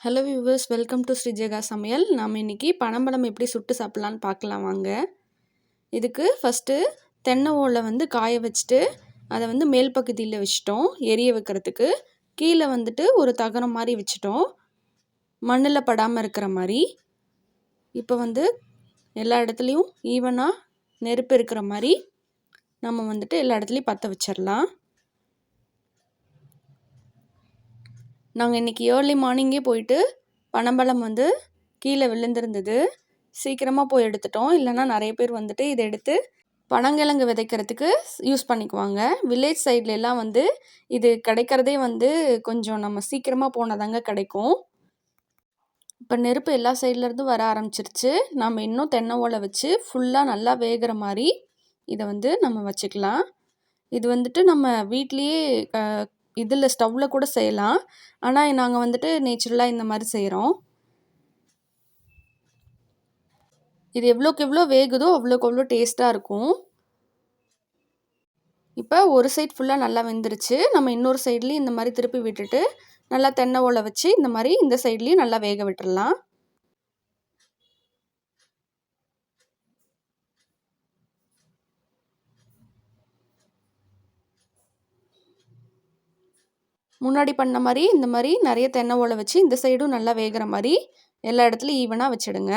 Hello viewers, welcome to SRIJAGA'S சமையல். நாம் இன்றைக்கி பனம்பழம் எப்படி சுட்டு சாப்பிட்லான்னு பார்க்கலாம் வாங்க. இதுக்கு ஃபஸ்ட்டு தென்னை ஓலை காய வச்சுட்டு அதை மேல் பகுதியில் வச்சிட்டோம் எரிய வைக்கிறதுக்கு. கீழே ஒரு தகரம் மாதிரி வச்சிட்டோம் மண்ணில் படாமல் இருக்கிற மாதிரி. இப்போ எல்லா இடத்துலையும் ஈவனாக நெருப்பு இருக்கிற மாதிரி நம்ம எல்லா இடத்துலையும் பற்ற வச்சிடலாம். நாங்கள் இன்றைக்கி ஏர்லி மார்னிங்கே போயிட்டு பனம்பழம் கீழே விழுந்திருந்தது. சீக்கிரமாக போய் எடுத்துட்டோம். இல்லைன்னா நிறைய பேர் இதை எடுத்து பனங்கிழங்கு விதைக்கிறதுக்கு யூஸ் பண்ணிக்குவாங்க. வில்லேஜ் சைட்லலாம் இது கிடைக்கிறதே கொஞ்சம் நம்ம சீக்கிரமாக போனதாங்க கிடைக்கும். இப்போ நெருப்பு எல்லா சைட்லேருந்தும் வர ஆரம்பிச்சிருச்சு. நம்ம இன்னும் தென்னை ஓலை வச்சு ஃபுல்லாக நல்லா வேகிற மாதிரி இதை நம்ம வச்சுக்கலாம். இது நம்ம வீட்லேயே இதில் ஸ்டவ்வில் கூட செய்யலாம். ஆனால் நாங்கள் நேச்சுரலாக இந்த மாதிரி செய்கிறோம். இது எவ்வளோக்கு எவ்வளோ வேகுதோ அவ்வளோக்கு அவ்வளோ டேஸ்ட்டாக இருக்கும். இப்போ ஒரு சைட் ஃபுல்லாக நல்லா வெந்துருச்சு. நம்ம இன்னொரு சைட்லேயும் இந்த மாதிரி திருப்பி விட்டுட்டு நல்லா தென்னை ஓலை வச்சு இந்த மாதிரி இந்த சைட்லேயும் நல்லா வேக விட்டுடலாம். முன்னாடி பண்ண மாதிரி இந்த மாதிரி நிறைய தென்னை ஓலை வச்சு இந்த சைடும் நல்லா வேகிற மாதிரி எல்லா இடத்துலையும் ஈவனாக வச்சுடுங்க.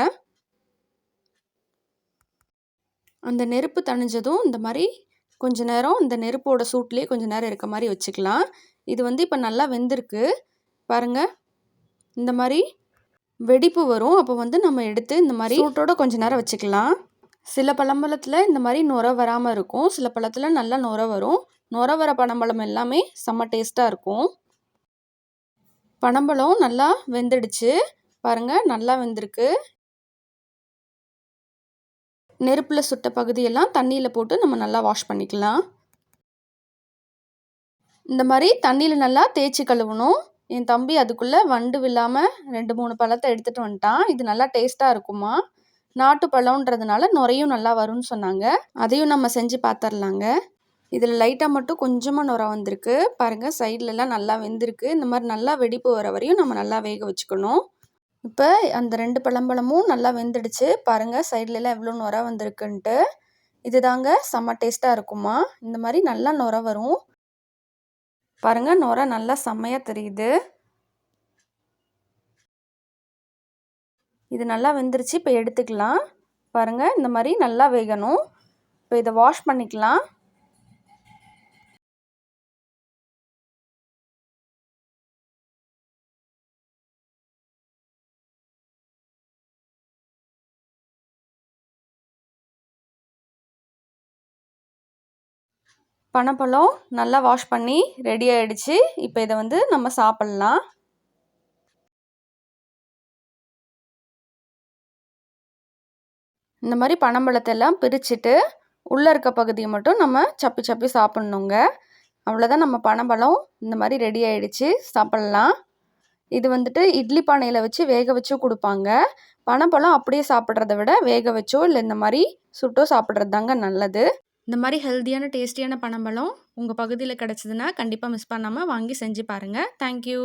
அந்த நெருப்பு தணிஞ்சதும் இந்த மாதிரி கொஞ்ச நேரம் இந்த நெருப்போட சூட்லேயே கொஞ்சம் நேரம் இருக்க மாதிரி வச்சுக்கலாம். இது இப்போ நல்லா வெந்திருக்கு பாருங்கள். இந்த மாதிரி வெடிப்பு வரும். அப்போ நம்ம எடுத்து இந்த மாதிரி சூட்டோட கொஞ்ச நேரம் வச்சுக்கலாம். சில பழம்பழத்தில் இந்த மாதிரி நுர வராமல் இருக்கும். சில பழத்தில் நல்லா நுர வரும். நுர வர பனம்பழம் எல்லாமே செம்ம டேஸ்ட்டாக இருக்கும். பனம்பழம் நல்லா வெந்துடுச்சு பாருங்கள். நல்லா வெந்திருக்கு. நெருப்பில் சுட்ட பகுதியெல்லாம் தண்ணியில் போட்டு நம்ம நல்லா வாஷ் பண்ணிக்கலாம். இந்த மாதிரி தண்ணியில் நல்லா தேய்ச்சி கழுவணும். என் தம்பி அதுக்குள்ளே வண்டு விழாமல் 2-3 பழத்தை எடுத்துகிட்டு வந்துட்டான். இது நல்லா டேஸ்ட்டாக இருக்குமா. நாட்டு பழம்ன்றதுனால நுரையும் நல்லா வரும்னு சொன்னாங்க. அதையும் நம்ம செஞ்சு பார்த்துடலாங்க. இதில் லைட்டாக மட்டும் கொஞ்சமாக நுரை வந்திருக்கு பாருங்கள். சைட்லலாம் நல்லா வெந்திருக்கு. இந்த மாதிரி நல்லா வெடிப்பு வர வரையும் நம்ம நல்லா வேக வச்சுக்கணும். இப்போ அந்த 2 பழம்பழமும் நல்லா வெந்துடுச்சு பாருங்கள். சைட்லலாம் எவ்வளோ நுரை வந்திருக்குன்ட்டு. இது தாங்க செம்ம டேஸ்ட்டாக இருக்குமா. இந்த மாதிரி நல்லா நுரை வரும் பாருங்கள். நுரை நல்லா செம்மையாக தெரியுது. இது நல்லா வெந்துருச்சு. இப்போ எடுத்துக்கலாம் பாருங்கள். இந்த மாதிரி நல்லா வேகணும். இப்போ இதை வாஷ் பண்ணிக்கலாம். பனம்பழம் நல்லா வாஷ் பண்ணி ரெடி ஆகிடுச்சு. இப்போ இதை நம்ம சாப்பிட்லாம். இந்த மாதிரி பனம்பழத்தை எல்லாம் பிரிச்சுட்டு உள்ளே இருக்க பகுதியை மட்டும் நம்ம சப்பி சப்பி சாப்பிட்ணுங்க. அவ்வளோதான், நம்ம பனம்பழம் இந்த மாதிரி ரெடி ஆகிடுச்சு. சாப்பிட்லாம். இது இட்லி பானையில் வச்சு வேக வச்சும் கொடுப்பாங்க. பனம்பழம் அப்படியே சாப்பிட்றத விட வேக வச்சோ இல்லை இந்த மாதிரி சுட்டோ சாப்பிட்றது தாங்க நல்லது. இந்த மாதிரி ஹெல்த்தியான டேஸ்டியான பனம்பழம் உங்கள் பகுதியில் கிடச்சிதுன்னா கண்டிப்பாக மிஸ் பண்ணாமல் வாங்கி செஞ்சு பாருங்கள். தேங்க்யூ.